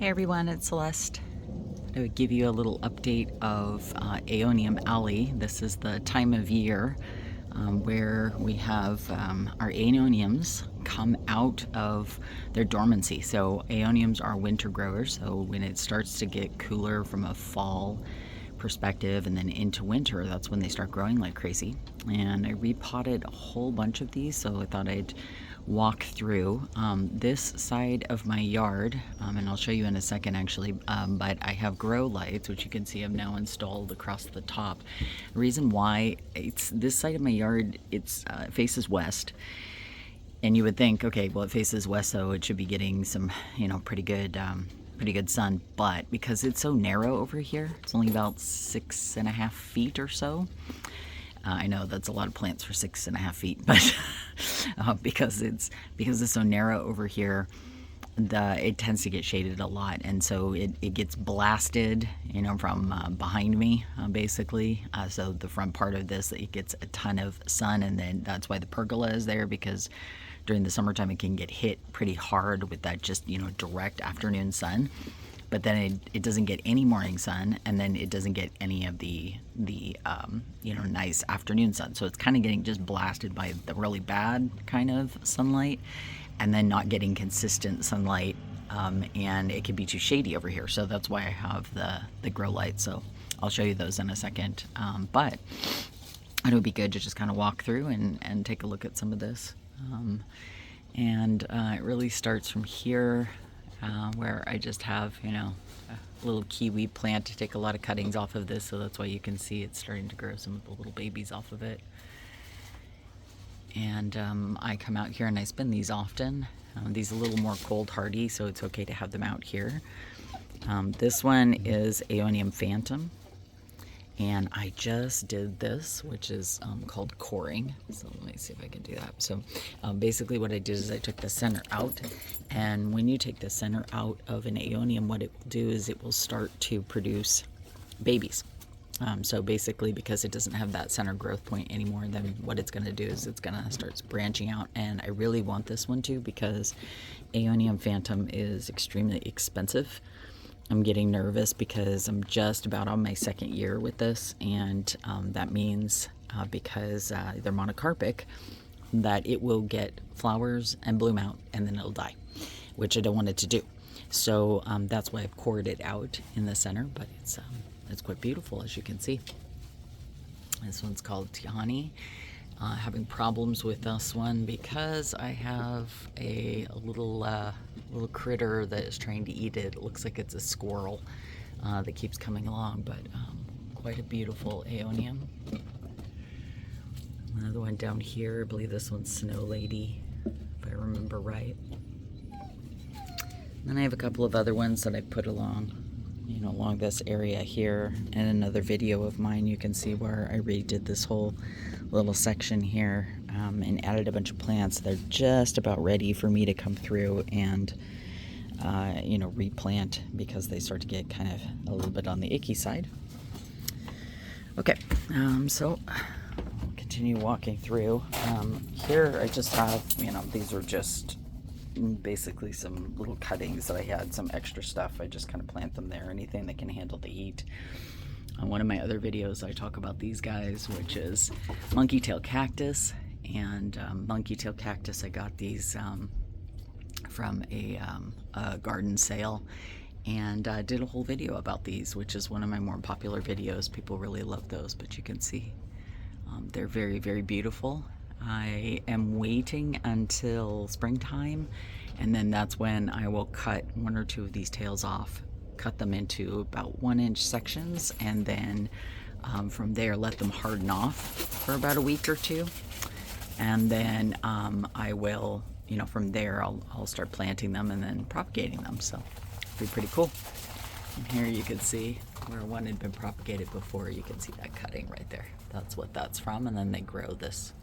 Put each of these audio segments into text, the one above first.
Hey everyone, it's Celeste. I would give you a little update of Aeonium alley. This is the time of year where we have our Aeoniums come out of their dormancy. So Aeoniums are winter growers, so when it starts to get cooler from a fall perspective and then into winter, that's when they start growing like crazy. And I repotted a whole bunch of these, so I thought I'd walk through this side of my yard, and I'll show you in a second actually, but I have grow lights, which you can see I've now installed across the top. The reason why it's this side of my yard, it faces west, and you would think, okay, well, it faces west, so it should be getting some, pretty good sun, but because it's so narrow over here, it's only about 6.5 feet or so. I know that's a lot of plants for 6.5 feet, but because it's so narrow over here, it tends to get shaded a lot, and so it gets blasted, from behind me, basically. So the front part of this, it gets a ton of sun, and then that's why the pergola is there, because during the summertime it can get hit pretty hard with that just direct afternoon sun. But then it doesn't get any morning sun, and then it doesn't get any of the nice afternoon sun. So it's kind of getting just blasted by the really bad kind of sunlight, and then not getting consistent sunlight, and it can be too shady over here. So that's why I have the grow lights. So I'll show you those in a second. But it would be good to just kind of walk through and take a look at some of this. It really starts from here. Where I just have, a little kiwi plant to take a lot of cuttings off of this, so that's why you can see it's starting to grow some of the little babies off of it. And I come out here and I spin these often. These are a little more cold hardy, so it's okay to have them out here. This one is Aeonium Phantom, and I just did this, which is called coring. So let me see if I can do that. So basically what I did is I took the center out, and when you take the center out of an Aeonium, what it will do is it will start to produce babies. So basically, because it doesn't have that center growth point anymore, then what it's going to do is it's going to start branching out. And I really want this one too, because Aeonium Phantom is extremely expensive. I'm getting nervous because I'm just about on my second year with this, and that means because they're monocarpic, that it will get flowers and bloom out and then it'll die, which I don't want it to do. So that's why I've cored it out in the center, but it's quite beautiful, as you can see. This one's called Tiani. Having problems with this one because I have a little critter that is trying to eat it. It looks like it's a squirrel that keeps coming along, but quite a beautiful Aeonium. Another one down here, I believe this one's Snow Lady, if I remember right. Then I have a couple of other ones that I put along this area here. In another video of mine, you can see where I redid this whole little section here, and added a bunch of plants. They're just about ready for me to come through and replant, because they start to get kind of a little bit on the icky side. Okay, so I'll continue walking through. Here I just have, these are just basically some little cuttings that I had, some extra stuff. I just kind of plant them there, anything that can handle the heat. On one of my other videos, I talk about these guys, which is monkey tail cactus. And monkey tail cactus, I got these from a garden sale, and did a whole video about these, which is one of my more popular videos. People really love those, but you can see they're very, very beautiful. I am waiting until springtime, and then that's when I will cut one or two of these tails off, cut them into about 1-inch sections, and then from there let them harden off for about a week or two, and then I will, from there I'll start planting them and then propagating them. So it'll be pretty cool. And here you can see where one had been propagated before. You can see that cutting right there. That's what that's from, and then they grow this.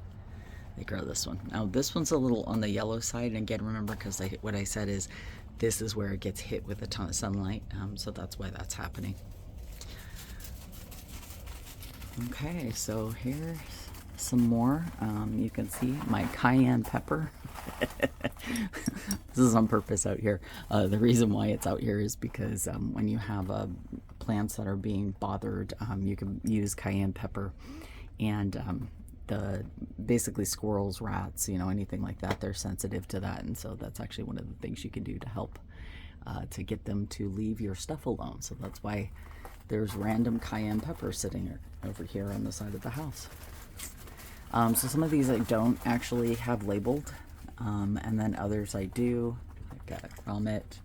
They grow this one. Now this one's a little on the yellow side, and again, remember, because what I said is this is where it gets hit with a ton of sunlight, so that's why that's happening. Okay, so here's some more. You can see my cayenne pepper. This is on purpose out here. The reason why it's out here is because when you have plants that are being bothered, you can use cayenne pepper, and the basically squirrels, rats, anything like that, they're sensitive to that, and so that's actually one of the things you can do to help to get them to leave your stuff alone. So that's why there's random cayenne pepper sitting over here on the side of the house. So some of these I don't actually have labeled, and then others I do. I've got a grommet.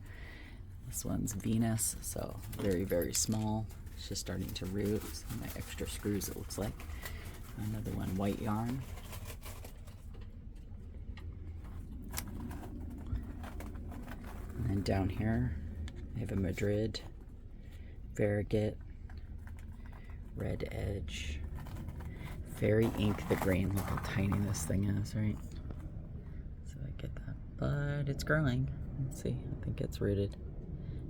This one's Venus, so very, very small. It's just starting to root. Some of my extra screws, it looks like. Another one, white yarn. And then down here, I have a Madrid, variegated, red edge, fairy ink the grain. Look how tiny this thing is, right? So I get that, but it's growing. Let's see, I think it's rooted.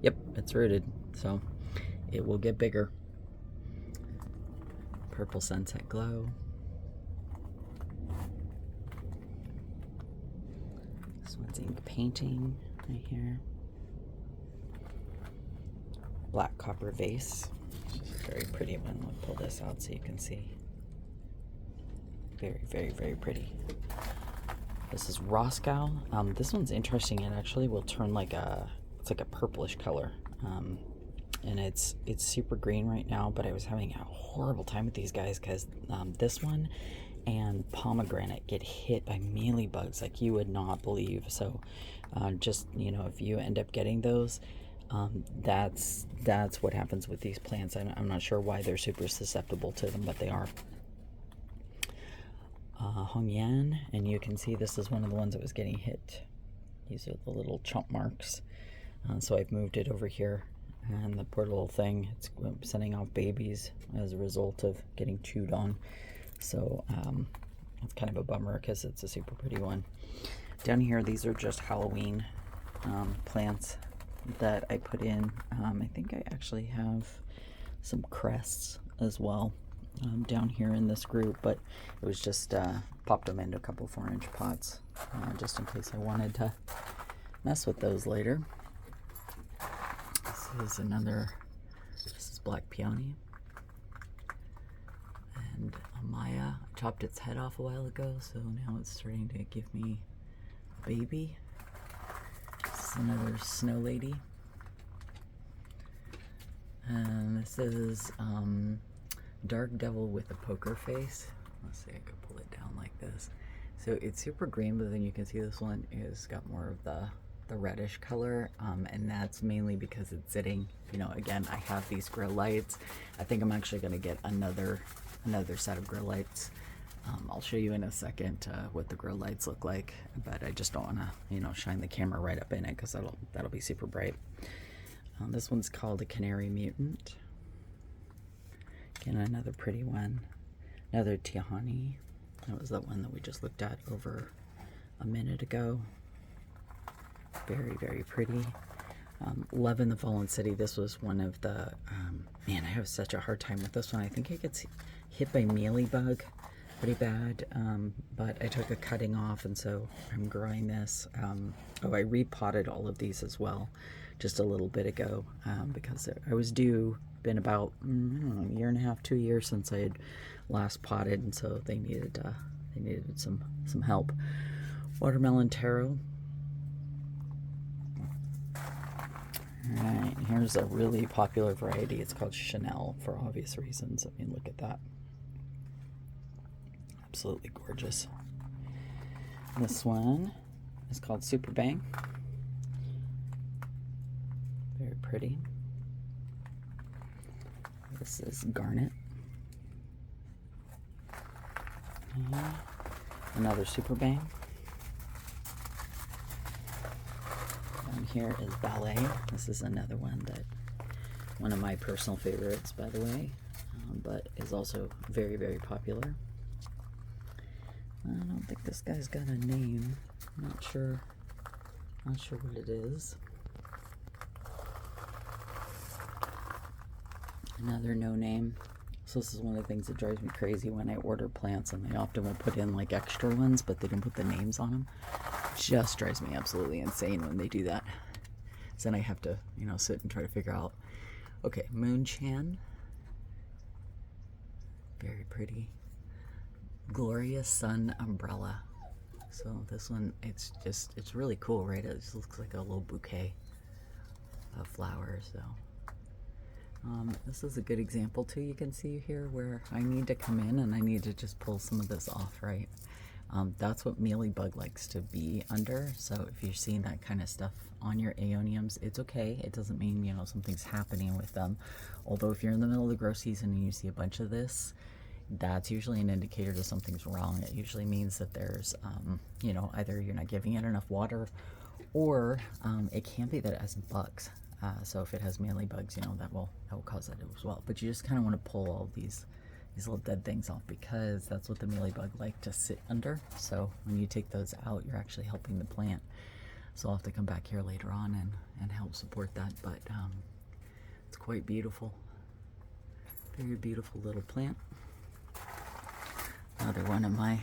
Yep, it's rooted, so it will get bigger. Purple sunset glow. This one's ink painting right here. Black copper vase. This is a very pretty one. I'll pull this out so you can see. Very, very, very pretty. This is Roscoe. This one's interesting. It actually will turn it's like a purplish color. And it's super green right now, but I was having a horrible time with these guys because this one and pomegranate get hit by mealybugs like you would not believe. So just, if you end up getting those, that's what happens with these plants. I'm not sure why they're super susceptible to them, but they are. Hongyan, and you can see this is one of the ones that was getting hit. These are the little chomp marks. So I've moved it over here, and the poor little thing, it's sending off babies as a result of getting chewed on. So it's kind of a bummer because it's a super pretty one. Down here, these are just Halloween plants that I put in. I think I actually have some crests as well down here in this group, but it was just popped them into a couple 4-inch pots just in case I wanted to mess with those later. This is black peony, and Amaya. I chopped its head off a while ago, so now it's starting to give me a baby. This is another snow lady, and this is Dark Devil with a poker face. Let's see, I could pull it down like this. So it's super green, but then you can see this one is got more of the reddish color, and that's mainly because it's sitting, again, I have these grow lights. I think I'm actually going to get another set of grow lights. I'll show you in a second what the grow lights look like, but I just don't want to, shine the camera right up in it because that'll be super bright. This one's called a Canary Mutant. Again, another pretty one. Another Tihani. That was the one that we just looked at over a minute ago. Very, very pretty. Love in the Fallen City. This was one of the, man, I have such a hard time with this one. I think it gets hit by mealybug pretty bad, but I took a cutting off, and so I'm growing this. I repotted all of these as well just a little bit ago because I was due, been about, I don't know, a year and a half, 2 years since I had last potted, and so they needed some help. Watermelon taro. Alright, here's a really popular variety. It's called Chanel for obvious reasons. I mean, look at that. Absolutely gorgeous. This one is called Super Bang. Very pretty. This is Garnet. And another Super Bang. Down here is Ballet. This is another one one of my personal favorites, by the way, but is also very, very popular. I don't think this guy's got a name. I'm not sure what it is. Another no name. So this is one of the things that drives me crazy when I order plants, and they often will put in like extra ones, but they don't put the names on them. Just drives me absolutely insane when they do that. So then I have to, you know, sit and try to figure out. Okay, Moonchan. Very pretty. Glorious Sun Umbrella. So this one, it's really cool, right? It just looks like a little bouquet of flowers. So this is a good example too. You can see here where I need to come in and I need to just pull some of this off, right? That's what mealybug likes to be under. So if you're seeing that kind of stuff on your Aeoniums, it's okay. It doesn't mean, you know, something's happening with them. Although if you're in the middle of the grow season and you see a bunch of this, that's usually an indicator that something's wrong. It usually means that there's, you know, either you're not giving it enough water, or it can be that it has bugs. So if it has mealybugs, you know, that will cause that as well. But you just kind of want to pull all these little dead things off, because that's what the mealybug like to sit under. So when you take those out, you're actually helping the plant. So I'll have to come back here later on and help support that. But it's quite beautiful. Very beautiful little plant. Another one of my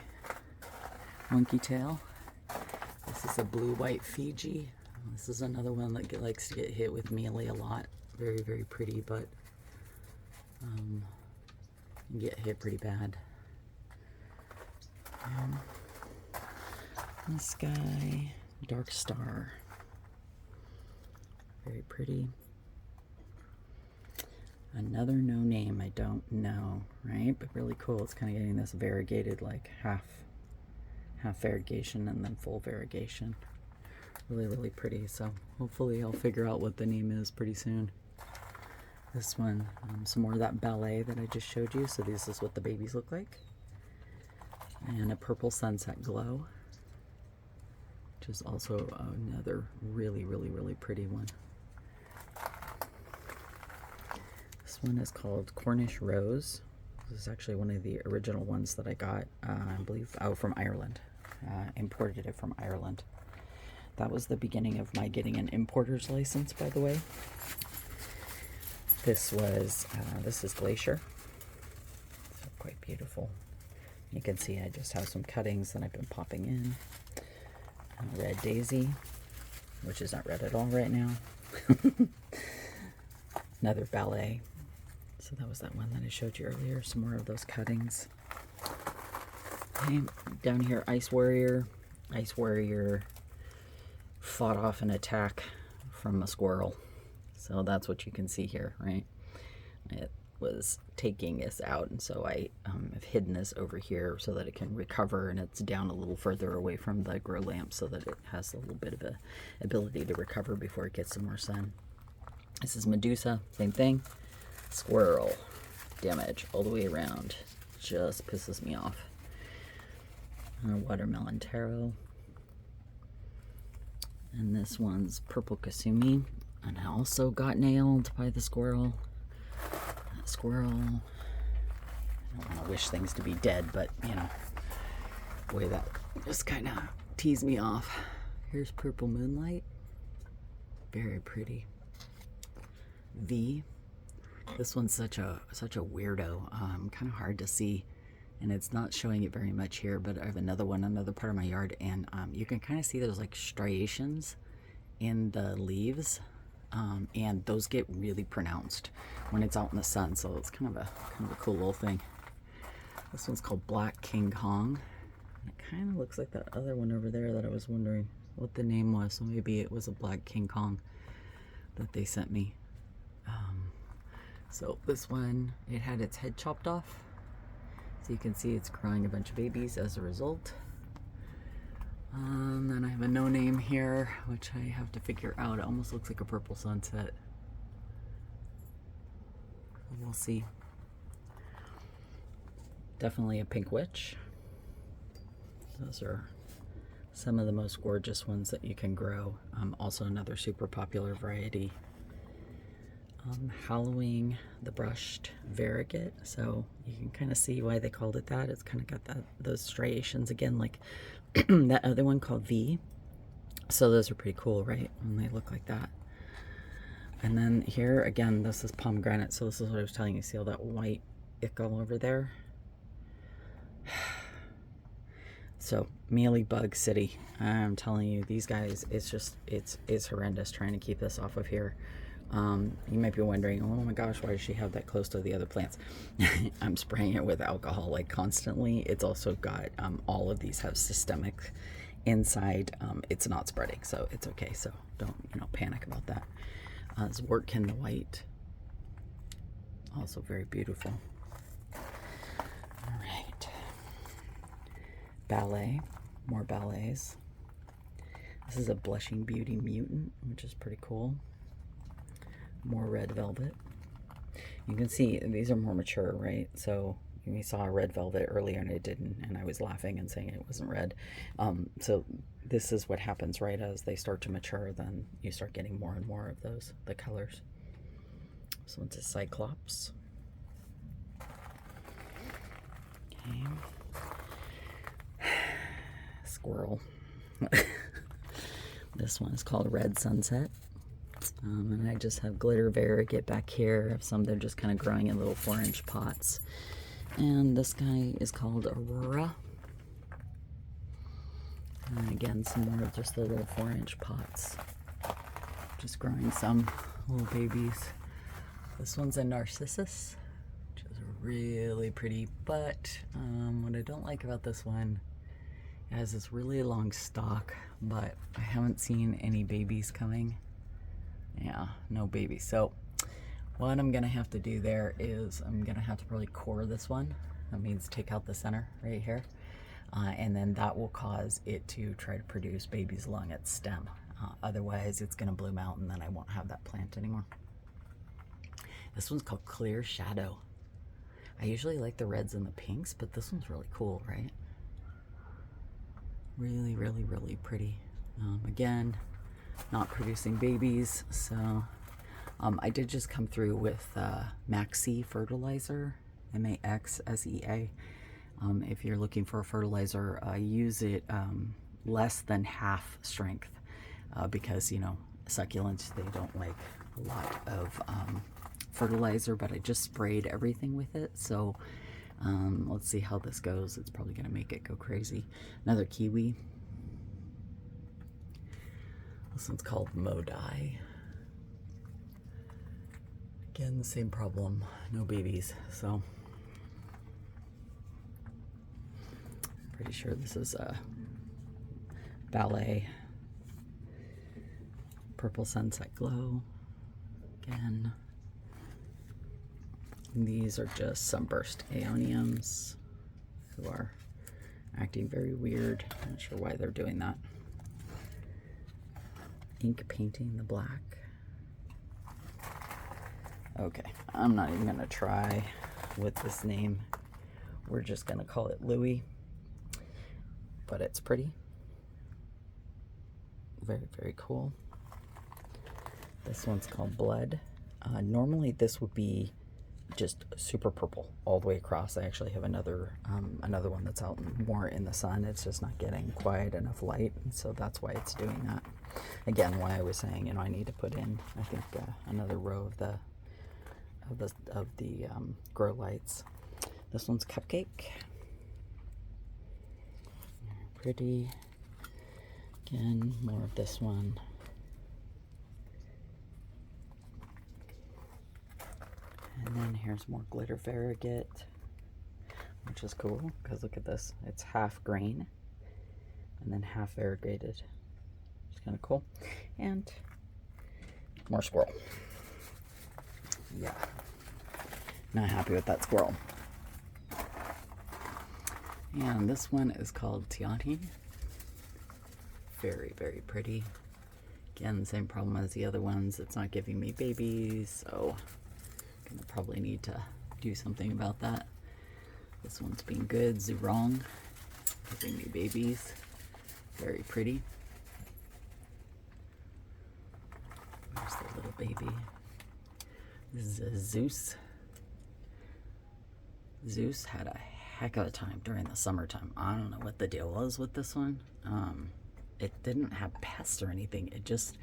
monkey tail. This is a blue-white Fiji. This is another one that likes to get hit with mealy a lot. Very, very pretty, but get hit pretty bad. This guy, Dark Star. Very pretty. Another no name, I don't know, right? But really cool. It's kind of getting this variegated, like half variegation and then full variegation. Really, really pretty. So hopefully I'll figure out what the name is pretty soon. This one, some more of that ballet that I just showed you. So this is what the babies look like. And a purple sunset glow, which is also another really, really, really pretty one. This one is called Cornish Rose. This is actually one of the original ones that I got, I believe, out from Ireland. Imported it from Ireland. That was the beginning of my getting an importer's license, by the way. This is Glacier. So quite beautiful. You can see I just have some cuttings that I've been popping in. Red Daisy, which is not red at all right now. Another ballet. So that was that one that I showed you earlier. Some more of those cuttings. Okay, down here, Ice Warrior. Ice Warrior fought off an attack from a squirrel. So that's what you can see here, right? It was taking us out, and so I have hidden this over here so that it can recover, and it's down a little further away from the grow lamp so that it has a little bit of a ability to recover before it gets some more sun. This is Medusa, same thing. Squirrel, damage all the way around. Just pisses me off. Watermelon Taro. And this one's Purple Kasumi. And I also got nailed by the squirrel. That squirrel. I don't want to wish things to be dead, but you know, boy, that just kind of teased me off. Here's Purple Moonlight. Very pretty. V. This one's such a weirdo. Kind of hard to see, and it's not showing it very much here. But I have another one, another part of my yard, and you can kind of see there's like striations in the leaves, and those get really pronounced when it's out in the sun. So it's kind of a cool little thing. This one's called Black King Kong. It kind of looks like that other one over there that I was wondering what the name was. So maybe it was a Black King Kong that they sent me. So this one, it had its head chopped off. So you can see it's growing a bunch of babies as a result. Then I have a no name here, which I have to figure out. It almost looks like a purple sunset. We'll see. Definitely a pink witch. Those are some of the most gorgeous ones that you can grow. Also another super popular variety. Hallowing the brushed variegate, so you can kind of see why they called it that. It's kind of got those striations again, like that other one called V. So those are pretty cool, right? When they look like that. And then here again, this is pomegranate. So this is what I was telling you. See all that white ick all over there? So Mealybug City, I'm telling you, these guys, it's horrendous trying to keep this off of here. You might be wondering, oh my gosh, why does she have that close to the other plants? I'm spraying it with alcohol like constantly. It's also got all of these have systemic inside. It's not spreading, so it's okay. So don't panic about that. This Wortkin the White, also very beautiful. All right, ballet, more ballets. This is a Blushing Beauty Mutant, which is pretty cool. More red velvet. You can see these are more mature, right? So we saw a red velvet earlier and it didn't, and I was laughing and saying it wasn't red. So this is what happens, right? As they start to mature, then you start getting more and more of those, the colors. So it's a Cyclops. Okay. Squirrel. This one is called Red Sunset. And I just have glitter varieties back here. I have some that are just kind of growing in little 4-inch pots. And this guy is called Aurora. And again, some more of just the little 4-inch pots. Just growing some little babies. This one's a Narcissus, which is really pretty. But what I don't like about this one, it has this really long stalk, but I haven't seen any babies coming. Yeah, no babies. So what I'm gonna have to do there is I'm gonna have to probably core this one. That means take out the center right here, and then that will cause it to try to produce babies along its stem. Otherwise it's gonna bloom out and then I won't have that plant anymore. This one's called Clear Shadow. I usually like the reds and the pinks, but this one's really cool, right? Really, really, really pretty. Again, not producing babies, so I did just come through with Maxi fertilizer, M-A-X-S-E-A. If you're looking for a fertilizer, use it less than half strength because succulents, they don't like a lot of fertilizer, but I just sprayed everything with it, so let's see how this goes. It's probably gonna make it go crazy. Another kiwi. This one's called Modai. Again, the same problem, no babies, so pretty sure this is a ballet. Purple Sunset Glow. Again, these are just sunburst Aeoniums who are acting very weird. I'm not sure why they're doing that. Ink painting the black. Okay, I'm not even gonna try with this name. We're just gonna call it Louis, but it's pretty. Very, very cool. This one's called Blood. Normally this would be just super purple all the way across. I actually have another one that's out more in the sun. It's just not getting quite enough light, and so that's why it's doing that. Again, why I was saying, I need to put in, I think, another row of the grow lights. This one's Cupcake. Pretty. Again, more of this one. And then here's more glitter varieties, which is cool because look at this. It's half grain and then half variegated. It's kind of cool. And more squirrel. Yeah, not happy with that squirrel. And this one is called Tiani. Very, very pretty. Again, the same problem as the other ones. It's not giving me babies, so I'm gonna probably need to do something about that. This one's being good. Zurong, giving me babies. Very pretty. There's the little baby. This is a Zeus. Zeus had a heck of a time during the summertime. I don't know what the deal was with this one. It didn't have pests or anything. It just,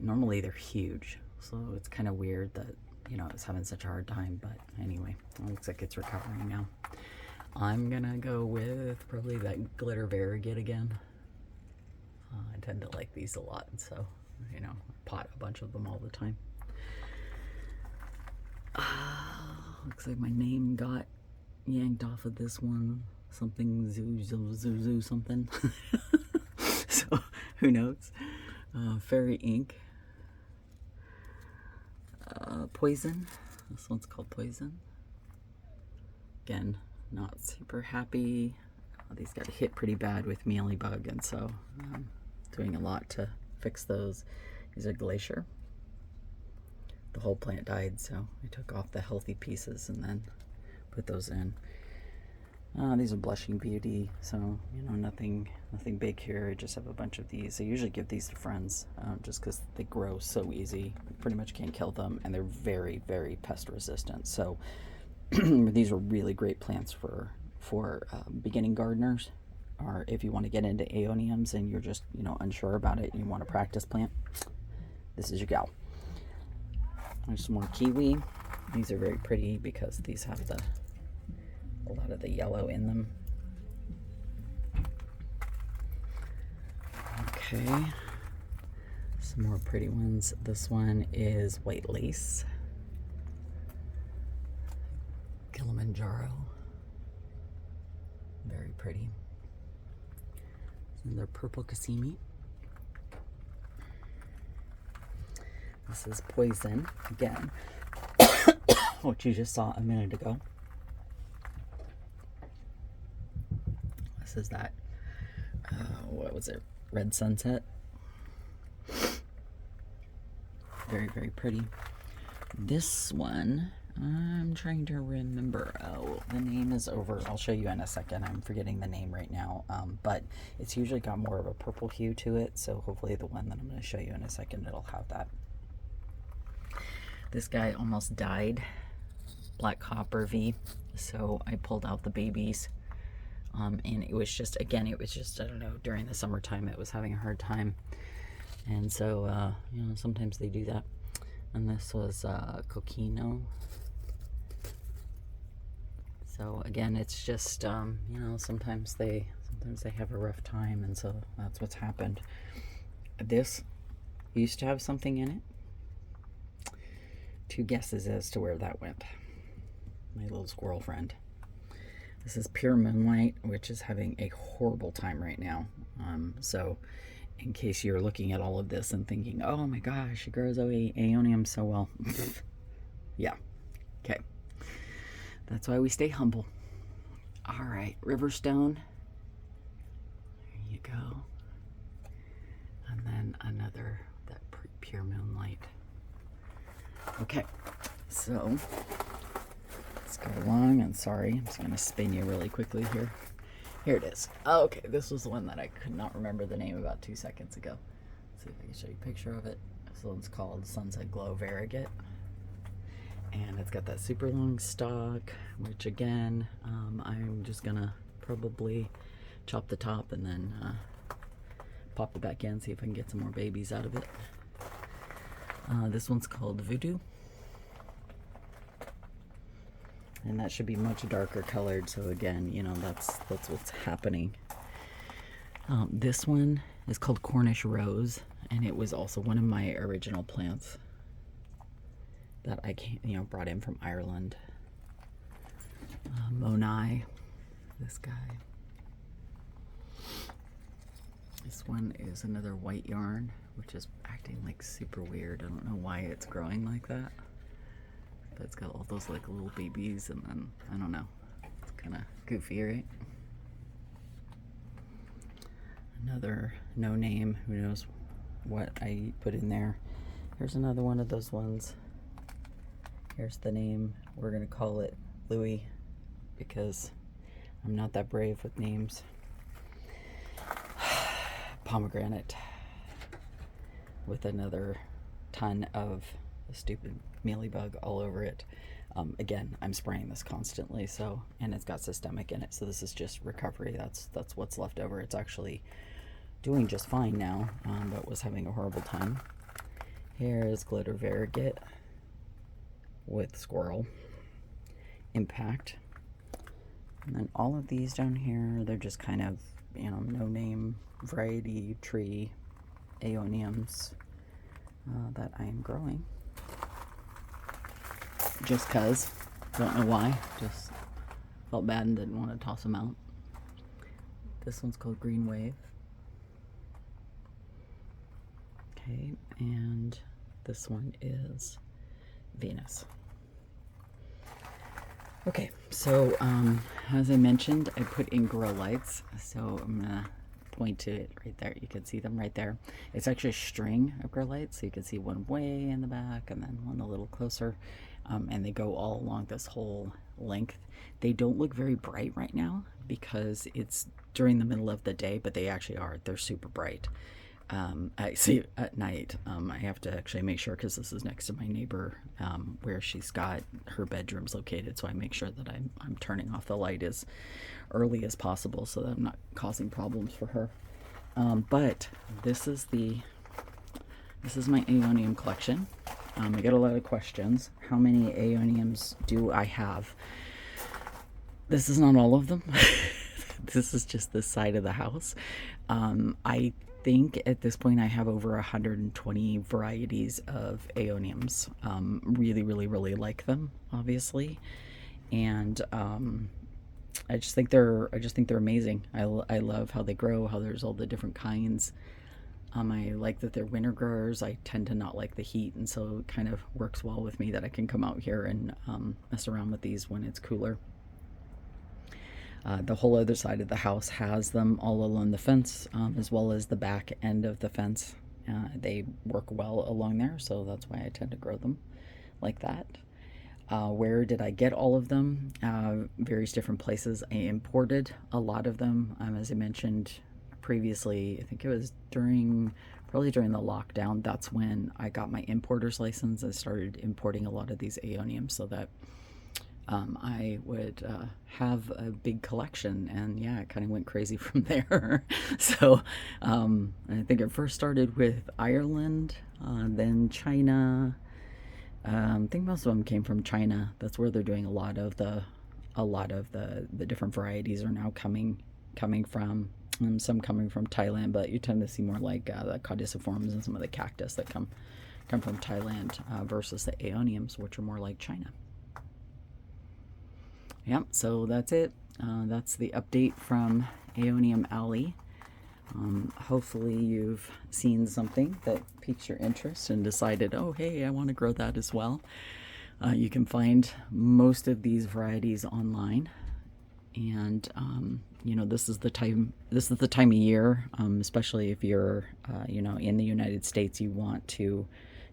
normally they're huge. So it's kind of weird that, it's having such a hard time. But anyway, it looks like it's recovering now. I'm gonna go with probably that glitter varieties again. I tend to like these a lot, so you know, I pot a bunch of them all the time. Looks like my name got yanked off of this one. Something zoo something. So who knows? Fairy ink. Poison. This one's called Poison. Again, not super happy. These got hit pretty bad with mealybug, and so doing a lot to fix those. These are Glacier. The whole plant died, so I took off the healthy pieces and then put those in. These are Blushing Beauty, so you know, nothing big here. I just have a bunch of these. I usually give these to friends just because they grow so easy. You pretty much can't kill them, and they're very, very pest resistant. So these are really great plants for beginning gardeners, or if you want to get into Aeoniums and you're just, you know, unsure about it and you want to practice plant, this is your gal. There's some more kiwi. These are very pretty because these have a lot of the yellow in them. Okay, some more pretty ones. This one is White Lace. Kilimanjaro. Very pretty. And they're Purple Kissimmee. This is Poison, again, which you just saw a minute ago. This is that, what was it, Red Sunset. Very, very pretty. This one, I'm trying to remember. Oh, the name is over. I'll show you in a second. I'm forgetting the name right now. But it's usually got more of a purple hue to it, so hopefully the one that I'm going to show you in a second, it'll have that. This guy almost died, Black Copper V, so I pulled out the babies. And it was just, again, I don't know, during the summertime it was having a hard time. And so, you know, sometimes they do that. And this was Coquino. So again, it's just, you know, sometimes they have a rough time, and so that's what's happened. This used to have something in it. 2 guesses as to where that went. My little squirrel friend. This is Pure Moonlight, which is having a horrible time right now. So in case you're looking at all of this and thinking, oh my gosh, it grows Aeonium so well. Yeah, okay. That's why we stay humble. All right, Riverstone. There you go. And then another, that Pure Moonlight. Okay, so let's go along. And sorry, I'm just going to spin you really quickly here. Here it is. Oh, okay, this was the one that I could not remember the name about 2 seconds ago. Let's see if I can show you a picture of it. This one's called Sunset Glow Varieties. And it's got that super long stalk, which again, I'm just going to probably chop the top and then pop it back in, see if I can get some more babies out of it. This one's called Voodoo. And that should be much darker colored, so again, you know, that's what's happening. This one is called Cornish Rose, and it was also one of my original plants that I brought in from Ireland. Monai, this guy. This one is another white yarn, which is acting like super weird. I don't know why it's growing like that. But it's got all those like little babies, and then, I don't know. It's kind of goofy, right? Another no name, who knows what I put in there. Here's another one of those ones. Here's the name. We're gonna call it Louis because I'm not that brave with names. Pomegranate with another ton of stupid mealybug all over it. Again, I'm spraying this constantly, so, and it's got systemic in it, so this is just recovery. That's what's left over. It's actually doing just fine now, but was having a horrible time. Here is Glitter Varieties with Squirrel. Impact. And then all of these down here, they're just kind of, no name variety tree Aeoniums that I am growing. Just cause, don't know why, just felt bad and didn't want to toss them out. This one's called Green Wave. Okay, and this one is Venus. Okay, so as I mentioned, I put in grow lights, so I'm gonna point to it right there. You can see them right there. It's actually a string of grow lights, so you can see one way in the back and then one a little closer, and they go all along this whole length. They don't look very bright right now because it's during the middle of the day, but they actually are. They're super bright. I see at night. I have to actually make sure, because this is next to my neighbor, where she's got her bedrooms located, so I make sure that I'm turning off the light as early as possible so that I'm not causing problems for her. But this is my Aeonium collection. I get a lot of questions. How many Aeoniums do I have? This is not all of them. This is just the side of the house. I think at this point I have over 120 varieties of Aeoniums. Really, really, really like them, obviously, and I just think they're amazing. I love how they grow, how there's all the different kinds. I like that they're winter growers. I tend to not like the heat, and so it kind of works well with me that I can come out here and mess around with these when it's cooler. The whole other side of the house has them all along the fence, as well as the back end of the fence. They work well along there, so that's why I tend to grow them like that. Where did I get all of them? Various different places. I imported a lot of them, as I mentioned previously. I think it was probably during the lockdown. That's when I got my importer's license. I started importing a lot of these Aeoniums so that I would have a big collection, and yeah, it kind of went crazy from there. So I think it first started with Ireland, then China. I think most of them came from China. That's where they're doing a lot of the different varieties are now coming from. Some coming from Thailand, but you tend to see more like the caudiciforms and some of the cactus that come from Thailand versus the Aeoniums, which are more like China. Yep, so that's it. That's the update from Aeonium Alley. Hopefully you've seen something that piques your interest and decided, oh, hey, I want to grow that as well. You can find most of these varieties online. And, this is the time of year, especially if you're, in the United States, you want to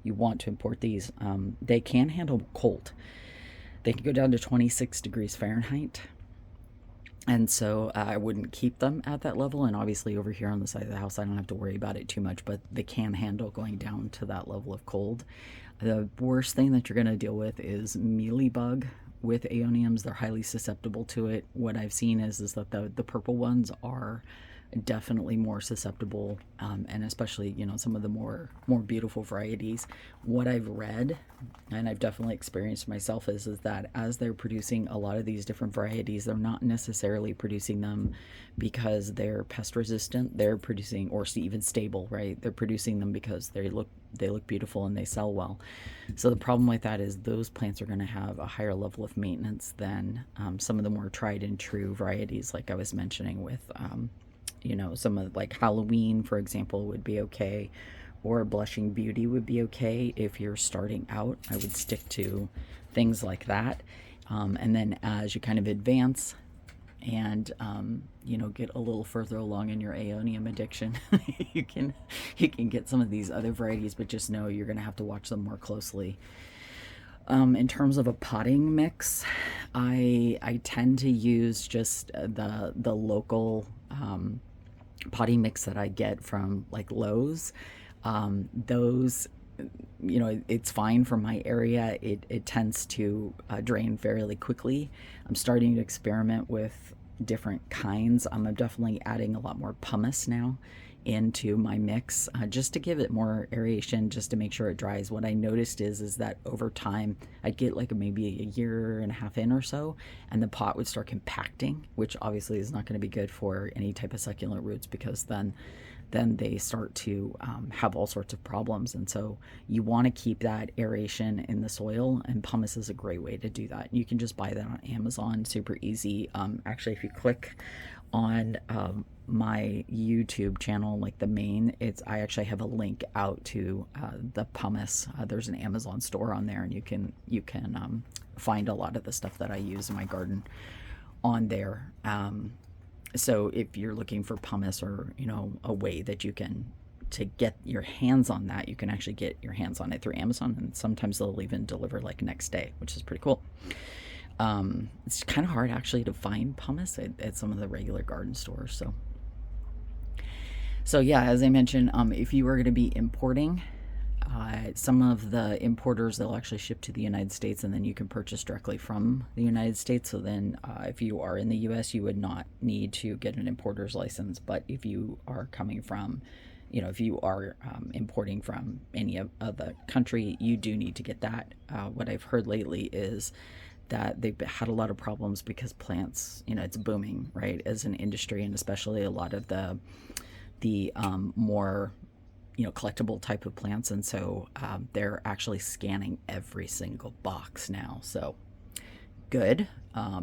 import these. They can handle cold. They can go down to 26 degrees Fahrenheit. And so I wouldn't keep them at that level. And obviously over here on the side of the house, I don't have to worry about it too much, but they can handle going down to that level of cold. The worst thing that you're going to deal with is mealybug with Aeoniums. They're highly susceptible to it. What I've seen is that the purple ones are definitely more susceptible, and especially some of the more beautiful varieties. What I've read, and I've definitely experienced myself, is that as they're producing a lot of these different varieties, they're not necessarily producing them because they're pest resistant. They're producing, or even stable, right? They're producing them because they look beautiful and they sell well. So the problem with that is those plants are going to have a higher level of maintenance than some of the more tried and true varieties, like I was mentioning with some of like Halloween, for example, would be okay, or Blushing Beauty would be okay if you're starting out. I would stick to things like that, and then as you kind of advance and get a little further along in your Aeonium addiction, you can get some of these other varieties, but just know you're going to have to watch them more closely. In terms of a potting mix, I tend to use just the local potting mix that I get from like Lowe's. Those, it's fine for my area. It tends to drain fairly quickly. I'm starting to experiment with different kinds. I'm definitely adding a lot more pumice now into my mix just to give it more aeration, just to make sure it dries. What I noticed is that over time I'd get like maybe a year and a half in or so, and the pot would start compacting, which obviously is not going to be good for any type of succulent roots, because then they start to have all sorts of problems. And so you want to keep that aeration in the soil, and pumice is a great way to do that. You can just buy that on Amazon, super easy. Actually, if you click on my YouTube channel, like the main, I actually have a link out to the pumice. There's an Amazon store on there, and you can find a lot of the stuff that I use in my garden on there. So if you're looking for pumice, or a way that you can to get your hands on that, you can actually get your hands on it through Amazon, and sometimes they'll even deliver like next day, which is pretty cool. It's kind of hard actually to find pumice at some of the regular garden stores. So yeah, as I mentioned, if you are going to be importing, some of the importers, they'll actually ship to the United States, and then you can purchase directly from the United States. So then if you are in the US, you would not need to get an importer's license. But if you are coming from, if you are importing from any other country, you do need to get that. What I've heard lately is that they've had a lot of problems because plants, it's booming, right, as an industry, and especially a lot of the more collectible type of plants. And so they're actually scanning every single box now. So good,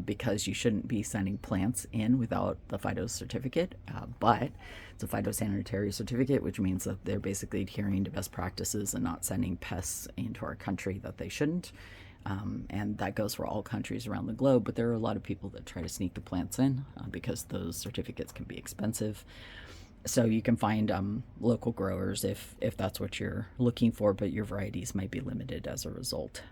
because you shouldn't be sending plants in without the phyto certificate, but it's a phytosanitary certificate, which means that they're basically adhering to best practices and not sending pests into our country that they shouldn't. And that goes for all countries around the globe, but there are a lot of people that try to sneak the plants in because those certificates can be expensive. So you can find local growers if that's what you're looking for, but your varieties might be limited as a result.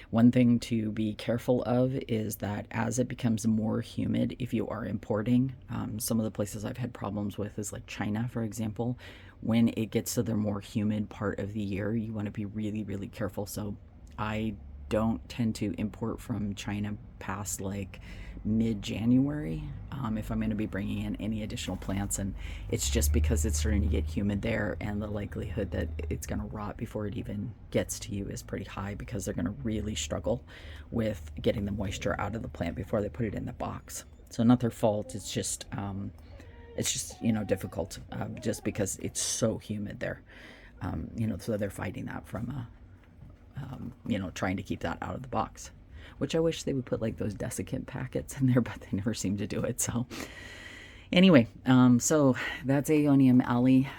One thing to be careful of is that as it becomes more humid, if you are importing, some of the places I've had problems with is like China, for example. When it gets to the more humid part of the year, you want to be really, really careful. So I don't tend to import from China past like mid-January if I'm going to be bringing in any additional plants, and it's just because it's starting to get humid there, and the likelihood that it's going to rot before it even gets to you is pretty high, because they're going to really struggle with getting the moisture out of the plant before they put it in the box. So not their fault, it's just difficult, just because it's so humid there. So they're fighting that from trying to keep that out of the box, which I wish they would put like those desiccant packets in there, but they never seem to do it. So anyway, so that's Aeonium alley.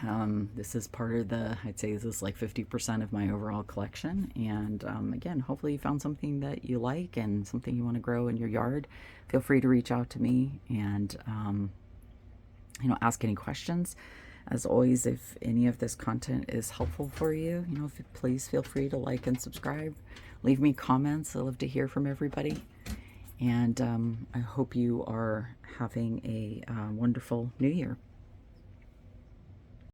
This is part of I'd say this is like 50% of my overall collection. And again, hopefully you found something that you like and something you want to grow in your yard. Feel free to reach out to me and, ask any questions. As always, if any of this content is helpful for you, please feel free to like and subscribe. Leave me comments. I love to hear from everybody. And I hope you are having a wonderful new year.